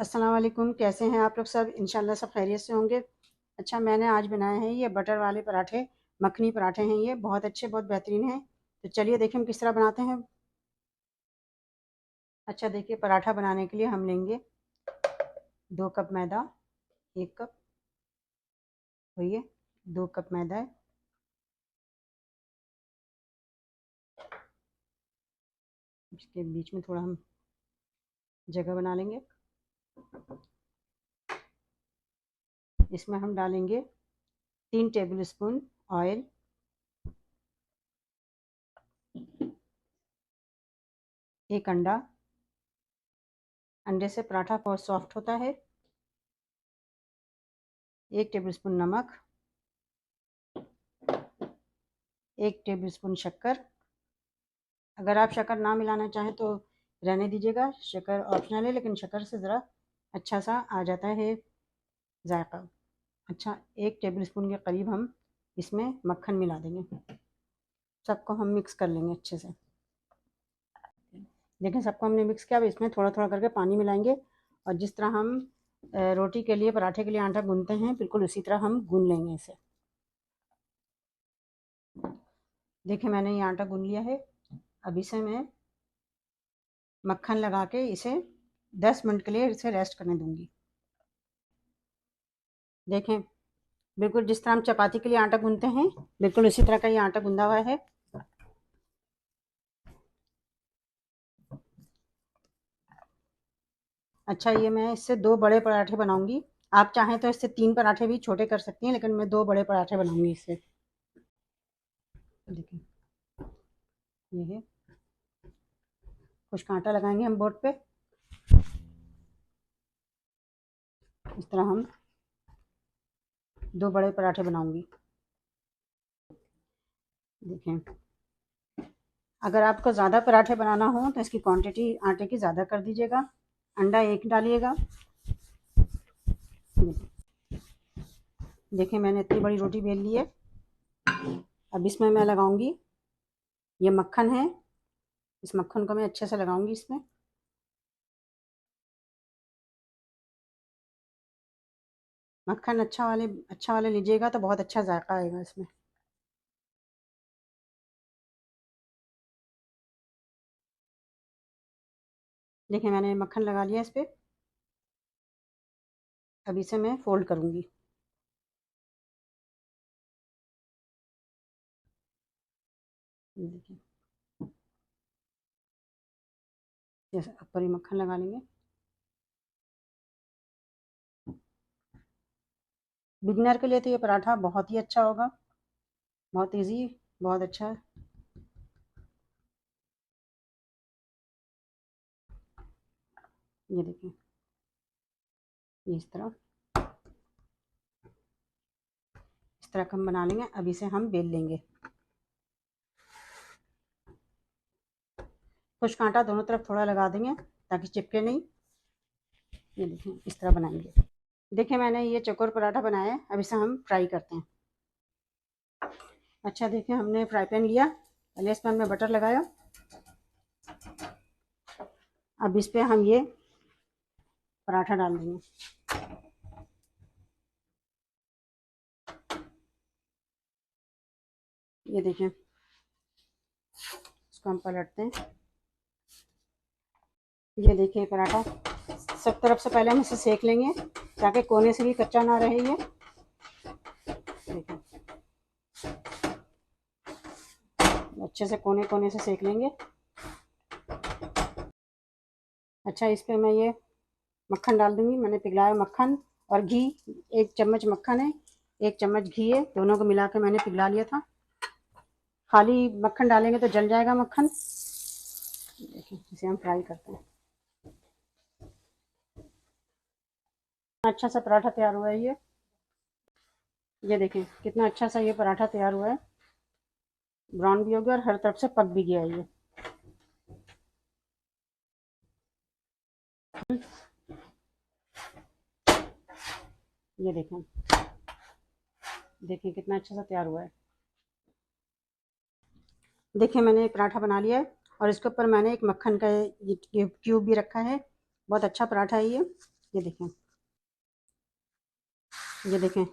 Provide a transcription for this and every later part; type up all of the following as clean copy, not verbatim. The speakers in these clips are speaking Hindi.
अस्सलाम वालेकुम। कैसे हैं आप लोग सब? इंशाल्लाह सब खैरियत से होंगे। अच्छा, मैंने आज बनाए हैं ये बटर वाले पराठे, मखनी पराठे हैं। ये बहुत अच्छे, बहुत बेहतरीन हैं। तो चलिए देखें हम किस तरह बनाते हैं। अच्छा देखिए, पराठा बनाने के लिए हम लेंगे 2 कप मैदा, 1 कप ये 2 कप मैदा है। इसके बीच में थोड़ा हम जगह बना लेंगे। इसमें हम डालेंगे 3 टेबल स्पून ऑयल, 1 अंडा। अंडे से पराठा बहुत सॉफ्ट होता है। 1 टेबल स्पून नमक, 1 टेबल स्पून शक्कर। अगर आप शक्कर ना मिलाना चाहें तो रहने दीजिएगा, शक्कर ऑप्शनल है, लेकिन शक्कर से ज़रा अच्छा सा आ जाता है जायका। अच्छा, 1 टेबल स्पून के करीब हम इसमें मक्खन मिला देंगे। सबको हम मिक्स कर लेंगे अच्छे से। देखें, सबको हमने मिक्स किया। अब इसमें थोड़ा थोड़ा करके पानी मिलाएंगे और जिस तरह हम रोटी के लिए, पराठे के लिए आटा गूंथते हैं, बिल्कुल उसी तरह हम गूंथ लेंगे इसे। देखिए, मैंने ये आटा गूंथ लिया है। अब इसे मैं मक्खन लगा के इसे 10 मिनट के लिए इसे रेस्ट करने दूंगी। देखें, बिल्कुल जिस तरह हम चपाती के लिए आटा गूंथते हैं, बिल्कुल उसी तरह का ये आटा गूंदा हुआ है। अच्छा, ये मैं इससे 2 बड़े पराठे बनाऊंगी। आप चाहें तो इससे 3 पराठे भी छोटे कर सकती हैं, लेकिन मैं 2 बड़े पराठे बनाऊंगी इससे। देखिए, ये है। कुछ कांटा लगाएंगे हम बोर्ड पे। इस तरह हम 2 बड़े पराठे बनाऊंगी। देखें, अगर आपको ज़्यादा पराठे बनाना हो तो इसकी क्वांटिटी आटे की ज़्यादा कर दीजिएगा। अंडा 1 डालिएगा। देखें, मैंने इतनी बड़ी रोटी बेल ली है। अब इसमें मैं लगाऊंगी, ये मक्खन है, इस मक्खन को मैं अच्छे से लगाऊंगी इसमें। मक्खन अच्छा वाले लीजिएगा तो बहुत अच्छा जायका आएगा इसमें। देखिए, मैंने मक्खन लगा लिया इस पर। अब इसे मैं फोल्ड करूंगी। देखिए, जैसे ऊपर ही मक्खन लगा लेंगे। बिगनर के लिए तो ये पराठा बहुत ही अच्छा होगा, बहुत इजी, बहुत अच्छा। ये देखिए, इस तरह का हम बना लेंगे। अब इसे हम बेल लेंगे। कुछ कांटा दोनों तरफ थोड़ा लगा देंगे ताकि चिपके नहीं। ये देखिए, इस तरह बनाएंगे। देखिए, मैंने ये चकोर पराठा बनाया है। अब इसे हम फ्राई करते हैं। अच्छा, देखिए, हमने फ्राई पैन लिया। पहले इसमें हमने बटर लगाया। अब इस पर हम ये पराठा डाल देंगे। ये देखें, इसको हम पलटते हैं। ये देखिए पराठा, सब तरफ से पहले हम इसे सेक लेंगे ताकि कोने से भी कच्चा ना रहे ये। देखिए, अच्छे से कोने कोने से सेक लेंगे। अच्छा, इस पर मैं ये मक्खन डाल दूंगी। मैंने पिघलाया मक्खन और घी, 1 चम्मच मक्खन है, 1 चम्मच घी है, दोनों को मिला के मैंने पिघला लिया था। खाली मक्खन डालेंगे तो जल जाएगा मक्खन। देखिए, इसे हम फ्राई करते हैं। अच्छा सा पराठा तैयार हुआ है ये देखें, कितना अच्छा सा ये पराठा तैयार हुआ है। ब्राउन भी हो गया और हर तरफ से पक भी गया है ये। ये देखें, देखिए कितना अच्छा सा तैयार हुआ है। देखिए, मैंने एक पराठा बना लिया है और इसके ऊपर मैंने एक मक्खन का ये क्यूब भी रखा है। बहुत अच्छा पराठा है ये। ये देखें, ये देखें,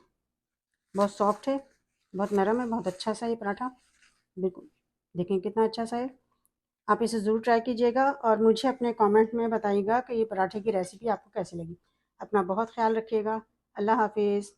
बहुत सॉफ्ट है, बहुत नरम है, बहुत अच्छा सा ये पराठा, बिल्कुल देखें कितना अच्छा सा है। आप इसे ज़रूर ट्राई कीजिएगा और मुझे अपने कमेंट में बताइएगा कि ये पराठे की रेसिपी आपको कैसी लगी। अपना बहुत ख्याल रखिएगा। अल्लाह हाफिज़।